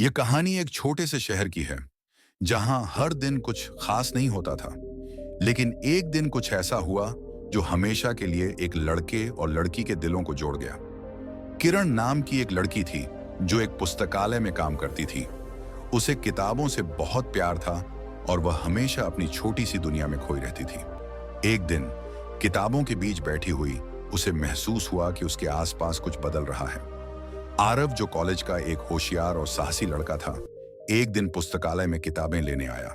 ये कहानी एक छोटे से शहर की है जहां हर दिन कुछ खास नहीं होता था। लेकिन एक दिन कुछ ऐसा हुआ जो हमेशा के लिए एक लड़के और लड़की के दिलों को जोड़ गया। किरण नाम की एक लड़की थी जो एक पुस्तकालय में काम करती थी। उसे किताबों से बहुत प्यार था और वह हमेशा अपनी छोटी सी दुनिया में खोई रहती थी। एक दिन किताबों के बीच बैठी हुई उसे महसूस हुआ कि उसके आसपास कुछ बदल रहा है। आरव, जो कॉलेज का एक होशियार और साहसी लड़का था, एक दिन पुस्तकालय में किताबें लेने आया।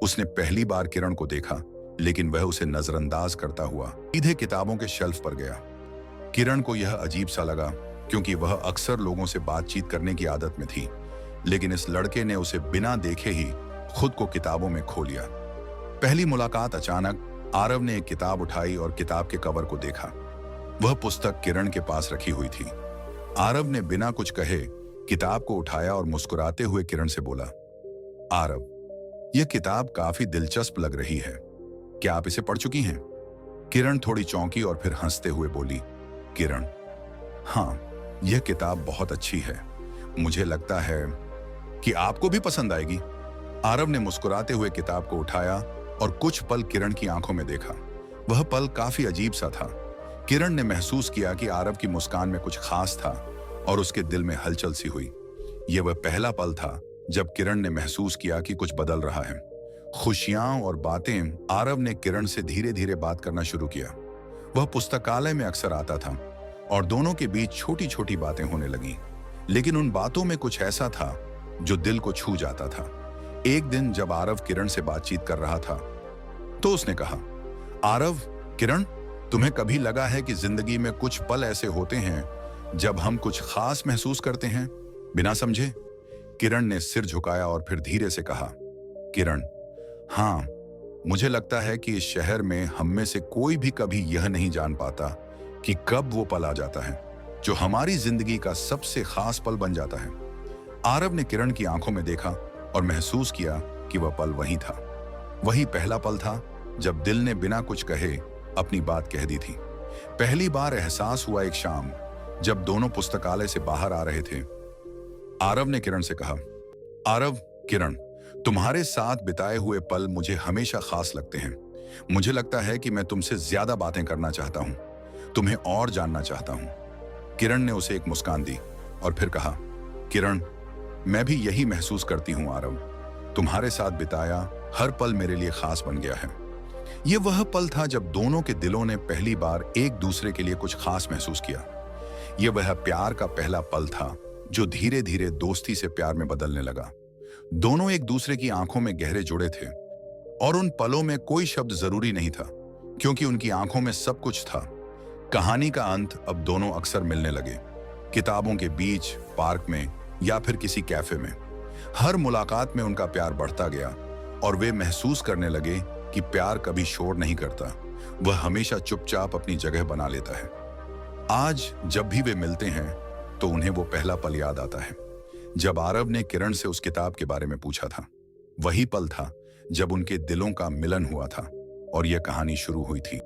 उसने पहली बार किरण को देखा, लेकिन वह उसे नजरअंदाज करता हुआ सीधे किताबों के शेल्फ पर गया। किरण को यह अजीब सा लगा, क्योंकि वह अक्सर लोगों से बातचीत करने की आदत में थी, लेकिन इस लड़के ने उसे बिना देखे ही खुद को किताबों में खो लिया। पहली मुलाकात अचानक आरव ने एक किताब उठाई और किताब के कवर को देखा। वह पुस्तक किरण के पास रखी हुई थी। आरव ने बिना कुछ कहे किताब को उठाया और मुस्कुराते हुए किरण से बोला, आरव, यह किताब काफी दिलचस्प लग रही है। क्या आप इसे पढ़ चुकी हैं? किरण थोड़ी चौंकी और फिर हंसते हुए बोली, किरण, हाँ, यह किताब बहुत अच्छी है। मुझे लगता है कि आपको भी पसंद आएगी। आरव ने मुस्कुराते हुए किताब को उठाया और कुछ पल किरण की आंखों में देखा। वह पल काफी अजीब सा था। किरण ने महसूस किया कि आरव की मुस्कान में कुछ खास था और उसके दिल में हलचल सी हुई। यह वह पहला पल था जब किरण ने महसूस किया कि कुछ बदल रहा है। खुशियां और बातें। आरव ने किरण से धीरे धीरे बात करना शुरू किया। वह पुस्तकालय में अक्सर आता था और दोनों के बीच छोटी छोटी बातें होने लगीं। लेकिन उन बातों में कुछ ऐसा था जो दिल को छू जाता था। एक दिन जब आरव किरण से बातचीत कर रहा था, तो उसने कहा, आरव, किरण, तुम्हें कभी लगा है कि जिंदगी में कुछ पल ऐसे होते हैं जब हम कुछ खास महसूस करते हैं बिना समझे? किरण ने सिर झुकाया और फिर धीरे से कहा, किरण, हाँ, मुझे लगता है कि इस शहर में हम में से कोई भी कभी यह नहीं जान पाता कि कब वो पल आ जाता है जो हमारी जिंदगी का सबसे खास पल बन जाता है। आरव ने किरण की आंखों में देखा और महसूस किया कि वह पल वही था। वही पहला पल था जब दिल ने बिना कुछ कहे अपनी बात कह दी थी। पहली बार एहसास हुआ एक शाम जब दोनों पुस्तकालय से बाहर आ रहे थे। आरव ने किरण से कहा, आरव, किरण, तुम्हारे साथ बिताए हुए पल मुझे हमेशा खास लगते हैं। मुझे लगता है कि मैं तुमसे ज्यादा बातें करना चाहता हूं, तुम्हें और जानना चाहता हूं। किरण ने उसे एक मुस्कान दी और फिर कहा, किरण, मैं भी यही महसूस करती हूं आरव। तुम्हारे साथ बिताया हर पल मेरे लिए खास बन गया है। यह वह पल था जब दोनों के दिलों ने पहली बार एक दूसरे के लिए कुछ खास महसूस किया। यह वह प्यार का पहला पल था जो धीरे धीरे दोस्ती से प्यार में बदलने लगा। दोनों एक दूसरे की आंखों में गहरे जुड़े थे और उन पलों में कोई शब्द जरूरी नहीं था, क्योंकि उनकी आंखों में सब कुछ था। कहानी का अंत अब दोनों अक्सर मिलने लगे, किताबों के बीच, पार्क में या फिर किसी कैफे में। हर मुलाकात में उनका प्यार बढ़ता गया और वे महसूस करने लगे कि प्यार कभी शोर नहीं करता, वह हमेशा चुपचाप अपनी जगह बना लेता है। आज जब भी वे मिलते हैं तो उन्हें वो पहला पल याद आता है जब आरव ने किरण से उस किताब के बारे में पूछा था। वही पल था जब उनके दिलों का मिलन हुआ था और यह कहानी शुरू हुई थी।